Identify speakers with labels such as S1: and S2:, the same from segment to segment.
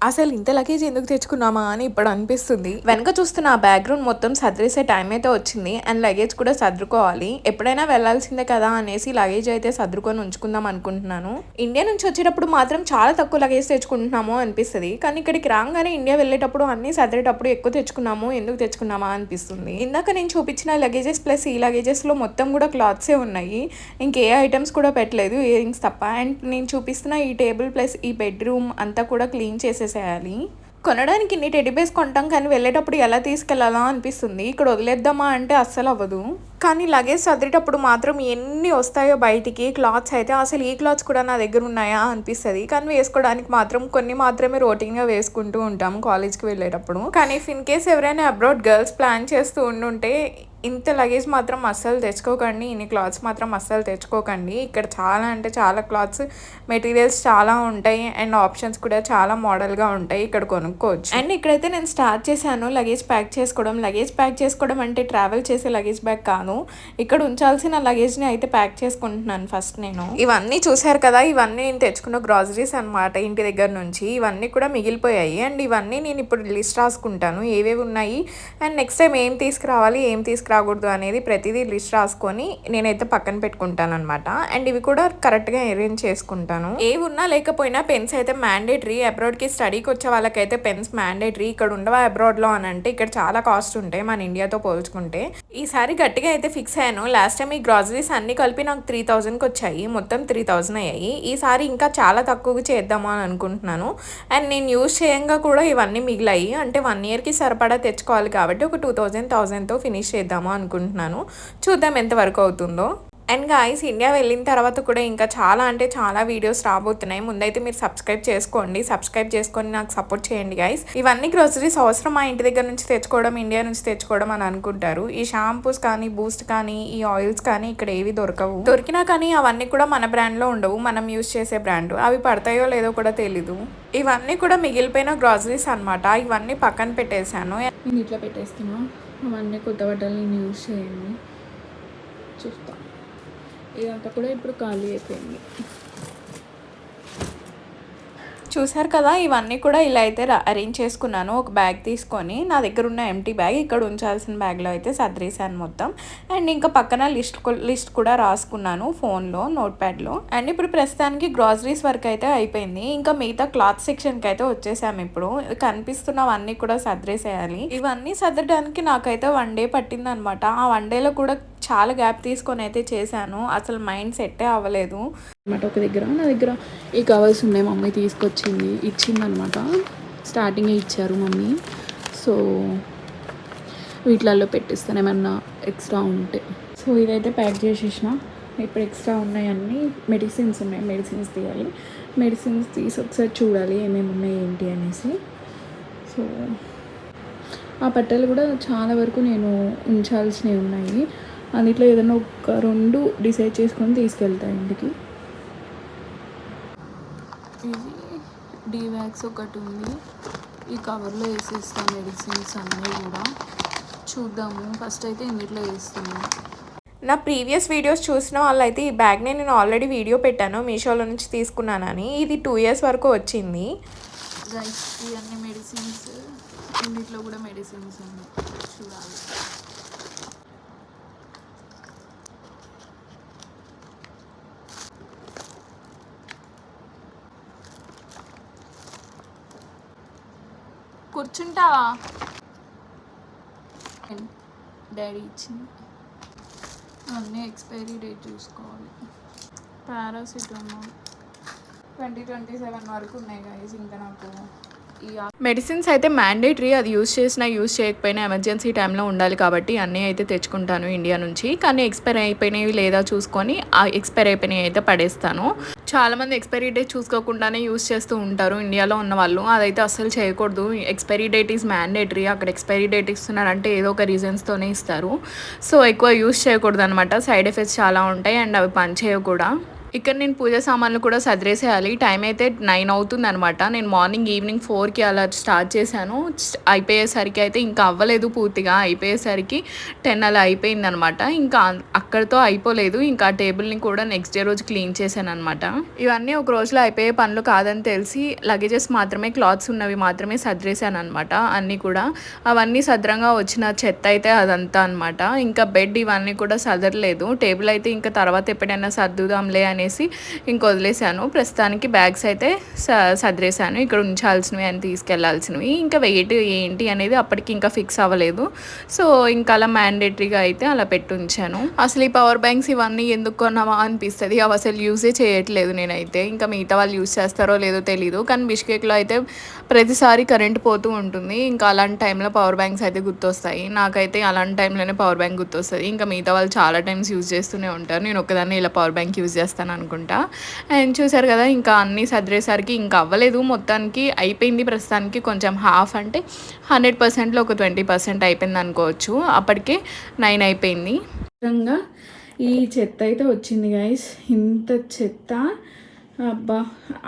S1: అసలు ఇంత లగేజ్ ఎందుకు తెచ్చుకున్నామా అని ఇప్పుడు అనిపిస్తుంది. వెనక చూస్తున్న ఆ బ్యాక్గ్రౌండ్ మొత్తం సర్దేసే టైం అయితే వచ్చింది. అండ్ లగేజ్ కూడా సర్దుకోవాలి. ఎప్పుడైనా వెళ్లాల్సిందే కదా అనేసి లగేజ్ అయితే సర్దుకొని ఉంచుకుందాం అనుకుంటున్నాను. ఇండియా నుంచి వచ్చేటప్పుడు మాత్రం చాలా తక్కువ లగేజ్ తెచ్చుకుంటున్నాము అనిపిస్తుంది. కానీ ఇక్కడికి రాగానే ఇండియా వెళ్ళేటప్పుడు అన్ని సర్దేటప్పుడు ఎక్కువ తెచ్చుకున్నాము, ఎందుకు తెచ్చుకున్నామా అనిపిస్తుంది. ఇందాక నేను చూపించిన లగేజెస్ ప్లస్ ఈ లగేజెస్ లో మొత్తం కూడా క్లాత్సే ఉన్నాయి. ఇంకే ఐటమ్స్ కూడా పెట్టలేదు, ఇయర్ రింగ్స్ తప్ప. అండ్ నేను చూపిస్తున్న ఈ టేబుల్ ప్లస్ ఈ బెడ్రూమ్ అంతా కూడా క్లీన్ చేసేసేయాలి. కొనడానికి ఇన్ని టెడ్డీబేర్స్ కొంటాం కానీ వెళ్ళేటప్పుడు ఎలా తీసుకెళ్లాలా అనిపిస్తుంది. ఇక్కడ వదిలేద్దామా అంటే అస్సలు అవ్వదు. కానీ లగేజ్ సర్దేటప్పుడు మాత్రం ఎన్ని వస్తాయో బయటికి క్లాత్స్ అయితే, అసలు ఈ క్లాత్స్ కూడా నా దగ్గర ఉన్నాయా అనిపిస్తుంది. కానీ వేసుకోవడానికి మాత్రం కొన్ని మాత్రమే రొటీన్గా వేసుకుంటూ ఉంటాము కాలేజ్కి వెళ్ళేటప్పుడు. కానీ ఇఫ్ ఇన్ కేస్ ఎవరైనా అబ్రాడ్ గర్ల్స్ ప్లాన్ చేస్తూ ఉండుంటే ఇంత లగేజ్ మాత్రం అస్సలు తెచ్చుకోకండి, ఇన్ని క్లాత్స్ మాత్రం అస్సలు తెచ్చుకోకండి. ఇక్కడ చాలా అంటే చాలా క్లాత్స్ మెటీరియల్స్ చాలా ఉంటాయి అండ్ ఆప్షన్స్ కూడా చాలా మోడల్గా ఉంటాయి, ఇక్కడ కొనుక్కోవచ్చు. అండ్ ఇక్కడైతే నేను స్టార్ట్ చేశాను లగేజ్ ప్యాక్ చేసుకోవడం. లగేజ్ ప్యాక్ చేసుకోవడం అంటే ట్రావెల్ చేసే లగేజ్ బ్యాగ్ కాదు, ఇక్కడ ఉంచాల్సిన లగేజ్ని అయితే ప్యాక్ చేసుకుంటున్నాను ఫస్ట్ నేను. ఇవన్నీ చూసారు కదా, ఇవన్నీ నేను తెచ్చుకున్న గ్రాసరీస్ అనమాట ఇంటి దగ్గర నుంచి. ఇవన్నీ కూడా మిగిలిపోయాయి అండ్ ఇవన్నీ నేను ఇప్పుడు లిస్ట్ రాసుకుంటాను ఏవేవి ఉన్నాయి అండ్ నెక్స్ట్ టైం ఏం తీసుకురావాలి ఏం తీసుకురాకూడదు అనేది ప్రతిదీ లిస్ట్ రాసుకొని నేనైతే పక్కన పెట్టుకుంటాను అనమాట. అండ్ ఇవి కూడా కరెక్ట్గా అరేంజ్ చేసుకుంటాను. ఏవి ఉన్నా లేకపోయినా పెన్స్ అయితే మ్యాండేటరీ. అబ్రాడ్కి స్టడీకి వచ్చే వాళ్ళకైతే పెన్స్ మ్యాండేటరీ. ఇక్కడ ఉండవా అబ్రాడ్లో అని అంటే ఇక్కడ చాలా కాస్ట్ ఉంటాయి మన ఇండియాతో పోల్చుకుంటే. ఈసారి గట్టిగా అయితే ఫిక్స్ అయ్యాను. లాస్ట్ టైం ఈ గ్రాసరీస్ అన్ని కలిపి నాకు 3000కి వచ్చాయి, మొత్తం 3000 అయ్యాయి. ఈసారి ఇంకా చాలా తక్కువగా చేద్దాము అని అనుకుంటున్నాను. అండ్ నేను యూజ్ చేయంగా కూడా ఇవన్నీ మిగిలాయి, అంటే 1 ఇయర్కి సరిపడా తెచ్చుకోవాలి కాబట్టి ఒక 2000తో ఫినిష్ చేద్దాము అనుకుంటున్నాను. చూద్దాం ఎంతవరకు అవుతుందో. అండ్ గాయ్స్, ఇండియా వెళ్ళిన తర్వాత కూడా ఇంకా చాలా అంటే చాలా వీడియోస్ రాబోతున్నాయి. ముందైతే మీరు సబ్స్క్రైబ్ చేసుకొని నాకు సపోర్ట్ చేయండి గాయ్స్. ఇవన్నీ గ్రోసరీస్ అవసరం మా ఇంటి దగ్గర నుంచి తెచ్చుకోవడం, ఇండియా నుంచి తెచ్చుకోవడం అని అనుకుంటారు. ఈ షాంపూస్ కానీ, బూస్ట్ కానీ, ఈ ఆయిల్స్ కానీ ఇక్కడ ఏవి దొరకవు. దొరికినా కానీ అవన్నీ కూడా మన బ్రాండ్లో ఉండవు, మనం యూజ్ చేసే బ్రాండ్. అవి పడతాయో లేదో కూడా తెలీదు. ఇవన్నీ కూడా మిగిలిపోయిన గ్రాసరీస్ అనమాట. ఇవన్నీ పక్కన పెట్టేశాను.
S2: నేను ఇట్లా పెట్టేస్తున్నా. అవన్నీ కొత్త బట్టలు నేను యూజ్ చేయండి, చూస్తా. ఇదంతా కూడా ఇప్పుడు ఖాళీ అయిపోయింది.
S1: చూసారు కదా, ఇవన్నీ కూడా ఇలా అయితే అరేంజ్ చేసుకున్నాను. ఒక బ్యాగ్ తీసుకొని నా దగ్గర ఉన్న ఎంటీ బ్యాగ్ ఇక్కడ ఉంచాల్సిన బ్యాగ్లో అయితే సర్దేశాను మొత్తం. అండ్ ఇంకా పక్కన లిస్ట్ కూడా రాసుకున్నాను ఫోన్లో, నోట్ ప్యాడ్లో. అండ్ ఇప్పుడు ప్రస్తుతానికి గ్రాసరీస్ వరకు అయితే అయిపోయింది. ఇంకా మిగతా క్లాత్ సెక్షన్కి అయితే వచ్చేసాము. ఇప్పుడు కనిపిస్తున్నవన్నీ కూడా సర్దేసేయాలి. ఇవన్నీ సర్దడానికి నాకైతే 1 డే పట్టింది అనమాట. ఆ 1 డేలో కూడా చాలా గ్యాప్ తీసుకొని అయితే చేశాను. అసలు మైండ్ సెట్టే అవ్వలేదు
S2: అనమాట. ఒక దగ్గర నా దగ్గర ఈ కవర్స్ ఉన్నాయి, మమ్మీ ఇచ్చిందనమాట. స్టార్టింగే ఇచ్చారు మమ్మీ. సో వీటిలలో పెట్టిస్తాను ఏమన్నా ఎక్స్ట్రా ఉంటే. సో ఇదైతే ప్యాక్ చేసేసిన. ఇప్పుడు ఎక్స్ట్రా ఉన్నాయన్నీ మెడిసిన్స్ ఉన్నాయి, మెడిసిన్స్ తీయాలి. మెడిసిన్స్ తీసి ఒకసారి చూడాలి ఏమేమి ఉన్నాయి ఏంటి అనేసి. సో ఆ బట్టలు కూడా చాలా వరకు నేను ఉంచాల్సినవి ఉన్నాయి. అన్నిట్లో ఏదైనా ఒక 2 డిసైడ్ చేసుకొని తీసుకెళ్తాను ఇంటికి. ఇది డీవాక్స్ ఒకటి ఉంది, ఈ కవర్లో వేసేస్తాను మెడిసిన్స్ అన్నీ కూడా. చూద్దాము, ఫస్ట్ అయితే ఇందులో వేస్తున్నాను.
S1: నా ప్రీవియస్ వీడియోస్ చూసిన వాళ్ళైతే ఈ బ్యాగ్ని నేను ఆల్రెడీ వీడియో పెట్టాను, మీషోలో నుంచి తీసుకున్నానని. ఇది 2 years వరకు వచ్చింది.
S2: గైస్, ఇవన్నీ మెడిసిన్స్, ఇందులో కూడా మెడిసిన్స్ ఉన్నాయి, చూడాలి. కూర్చుంటావా? డాడీ ఇచ్చింది. అన్నీ ఎక్స్పైరీ డేట్ చూసుకోవాలి. పారాసిటమాల్ 2027 వరకు ఉన్నాయి గైస్. ఇంకా నాకు
S1: మెడిసిన్స్ అయితే మ్యాండేటరీ, అది యూజ్ చేసినా యూజ్ చేయకపోయినా ఎమర్జెన్సీ టైంలో ఉండాలి కాబట్టి అన్నీ అయితే తెచ్చుకుంటాను ఇండియా నుంచి. కానీ ఎక్స్పైర్ అయిపోయినవి లేదా చూసుకొని ఆ ఎక్స్పైర్ అయిపోయినవి అయితే పడేస్తాను. చాలామంది ఎక్స్పైరీ డేట్ చూసుకోకుండానే యూజ్ చేస్తూ ఉంటారు ఇండియాలో ఉన్న వాళ్ళు. అదైతే అస్సలు చేయకూడదు. Expiry date is mandatory. అక్కడ ఎక్స్పైరీ డేట్ ఇస్తున్నారంటే ఏదో ఒక రీజన్స్తోనే ఇస్తారు. సో ఎక్కువ యూజ్ చేయకూడదు అనమాట. సైడ్ ఎఫెక్ట్స్ చాలా ఉంటాయి అండ్ అవి పనిచేయవు కూడా. ఇక్కడ నేను పూజ సామాన్లు కూడా సదిరేసేయాలి. టైం అయితే 9 అవుతుందనమాట. నేను మార్నింగ్ ఈవినింగ్ 4కి అలా స్టార్ట్ చేశాను. అయిపోయేసరికి అయితే ఇంకా అవ్వలేదు పూర్తిగా. అయిపోయేసరికి 10 అలా అయిపోయిందనమాట. ఇంకా అక్కడితో అయిపోలేదు. ఇంకా ఆ టేబుల్ని కూడా నెక్స్ట్ డే రోజు క్లీన్ చేశాను అనమాట. ఇవన్నీ ఒక రోజులో అయిపోయే పనులు కాదని తెలిసి లగేజెస్ మాత్రమే, క్లాత్స్ ఉన్నవి మాత్రమే సదిరేసాను అనమాట. అన్నీ కూడా అవన్నీ సద్రంగా వచ్చిన చెత్త అయితే అదంతా అనమాట. ఇంకా బెడ్ ఇవన్నీ కూడా సదరలేదు. టేబుల్ అయితే ఇంకా తర్వాత ఎప్పుడైనా సర్దుదాంలే అనేసి ఇంక వదిలేసాను. ప్రస్తుతానికి బ్యాగ్స్ అయితే సదిరేసాను. ఇక్కడ ఉంచాల్సినవి అని తీసుకెళ్లాల్సినవి. ఇంకా వెయిట్ ఏంటి అనేది అప్పటికి ఇంకా ఫిక్స్ అవ్వలేదు. సో ఇంకా అలా మ్యాండేటరీగా అయితే అలా పెట్టి ఉంచాను. అసలు ఈ పవర్ బ్యాంక్స్ ఇవన్నీ ఎందుకు కొన్నావా అనిపిస్తుంది. అవి అసలు యూజే చేయట్లేదు నేనైతే. ఇంకా మిగతా వాళ్ళు యూజ్ చేస్తారో లేదో తెలీదు. కానీ బిష్కేక్లో అయితే ప్రతిసారి కరెంట్ పోతూ ఉంటుంది. ఇంకా అలాంటి టైంలో పవర్ బ్యాంక్స్ అయితే గుర్తొస్తాయి. నాకైతే అలాంటి టైంలోనే పవర్ బ్యాంక్ గుర్తొస్తుంది. ఇంకా మిగతా వాళ్ళు చాలా టైమ్స్ యూజ్ చేస్తూనే ఉంటారు. నేను ఒక్కదాన్ని ఇలా పవర్ బ్యాంక్ యూజ్ చేస్తాను అనుకుంటా. అండ్ చూసారు కదా, ఇంకా అన్నీ సదిరేసరికి ఇంకా అవ్వలేదు. మొత్తానికి అయిపోయింది. ప్రస్తుతానికి కొంచెం హాఫ్ అంటే 100%లో ఒక 20% అయిపోయింది అనుకోవచ్చు. అప్పటికే 9 అయిపోయింది.
S2: నిజంగా ఈ చెత్త అయితే వచ్చింది గైస్. ఇంత చెత్త, అబ్బా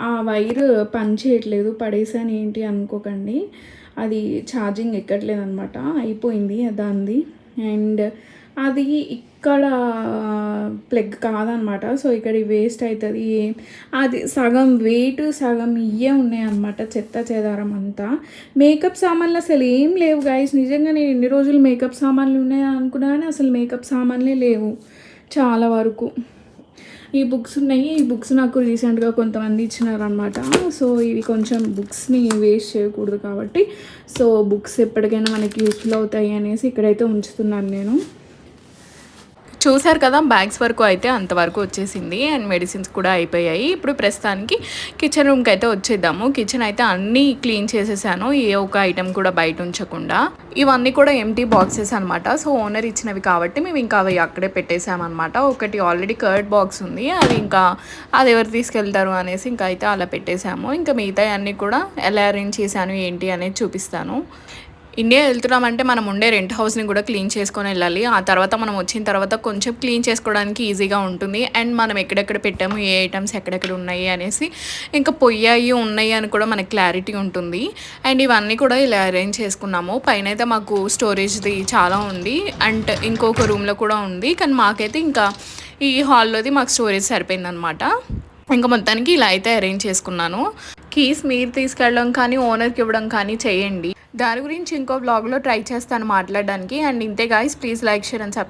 S2: ఆ వైర్ పని చేయట్లేదు, పడేసాను ఏంటి అనుకోకండి. అది ఛార్జింగ్ ఎక్కట్లేదు అనమాట, అయిపోయింది దానిది. అండ్ అది ఇక్కడ ప్లగ్ కాదనమాట. సో ఇక్కడ వేస్ట్ అవుతుంది. అది సగం వెయిట్ సగం ఇవే ఉన్నాయన్నమాట, చెత్త చెదారం అంతా. మేకప్ సామాన్లు అసలు ఏం లేవు గైస్. నిజంగా నేను ఎన్ని రోజులు మేకప్ సామాన్లు ఉన్నాయని అనుకున్నా కానీ అసలు మేకప్ సామాన్లే లేవు చాలా వరకు. ఈ బుక్స్ ఉన్నాయి. ఈ బుక్స్ నాకు రీసెంట్గా కొంతమంది ఇచ్చినారనమాట. సో ఇవి కొంచెం బుక్స్ని వేస్ట్ చేయకూడదు కాబట్టి సో బుక్స్ ఎప్పటికైనా మనకి యూస్ఫుల్ అవుతాయి అనేసి ఇక్కడైతే ఉంచుతున్నాను నేను.
S1: చూసారు కదా, బ్యాగ్స్ వరకు అయితే అంతవరకు వచ్చేసింది. అండ్ మెడిసిన్స్ కూడా అయిపోయాయి. ఇప్పుడు ప్రస్తుతానికి కిచెన్ రూమ్కి అయితే వచ్చేద్దాము. కిచెన్ అయితే అన్నీ క్లీన్ చేసేసాను, ఏ ఒక ఐటెం కూడా బయట ఉంచకుండా. ఇవన్నీ కూడా ఎంటీ బాక్సెస్ అనమాట. సో ఓనర్ ఇచ్చినవి కాబట్టి మేము ఇంకా అవి అక్కడే పెట్టేసామన్నమాట. ఒకటి ఆల్రెడీ కర్డ్ బాక్స్ ఉంది, అది ఇంకా అది ఎవరు తీసుకెళ్తారు అనేసి ఇంకా అయితే అలా పెట్టేశాము. ఇంకా మిగతా అన్నీ కూడా ఎలా అరేంజ్ చేశాను ఏంటి అనేది చూపిస్తాను. ఇండియా వెళ్తున్నామంటే మనం ఉండే రెంట్ హౌస్ని కూడా క్లీన్ చేసుకొని వెళ్ళాలి. ఆ తర్వాత మనం వచ్చిన తర్వాత కొంచెం క్లీన్ చేసుకోవడానికి ఈజీగా ఉంటుంది. అండ్ మనం ఎక్కడెక్కడ పెట్టాము, ఏ ఐటమ్స్ ఎక్కడెక్కడ ఉన్నాయి అనేసి, ఇంకా పొయ్యాయి ఉన్నాయి అని కూడా మనకి క్లారిటీ ఉంటుంది. అండ్ ఇవన్నీ కూడా ఇలా అరేంజ్ చేసుకున్నాము. పైన అయితే మాకు స్టోరేజ్ది చాలా ఉంది, అండ్ ఇంకొక రూమ్లో కూడా ఉంది. కానీ మాకైతే ఇంకా ఈ హాల్లోది మాకు స్టోరేజ్ సరిపోయిందనమాట. ఇంకా మొత్తానికి ఇలా అయితే అరేంజ్ చేసుకున్నాను. కీస్ మీరు తీసుకెళ్ళడం కానీ ఓనర్కి ఇవ్వడం కానీ చేయండి. దాని గురించి ఇంకో బ్లాగ్లో ట్రై చేస్తాను మాట్లాడడానికి. అండ్ ఇంతే guys, please like, share and subscribe.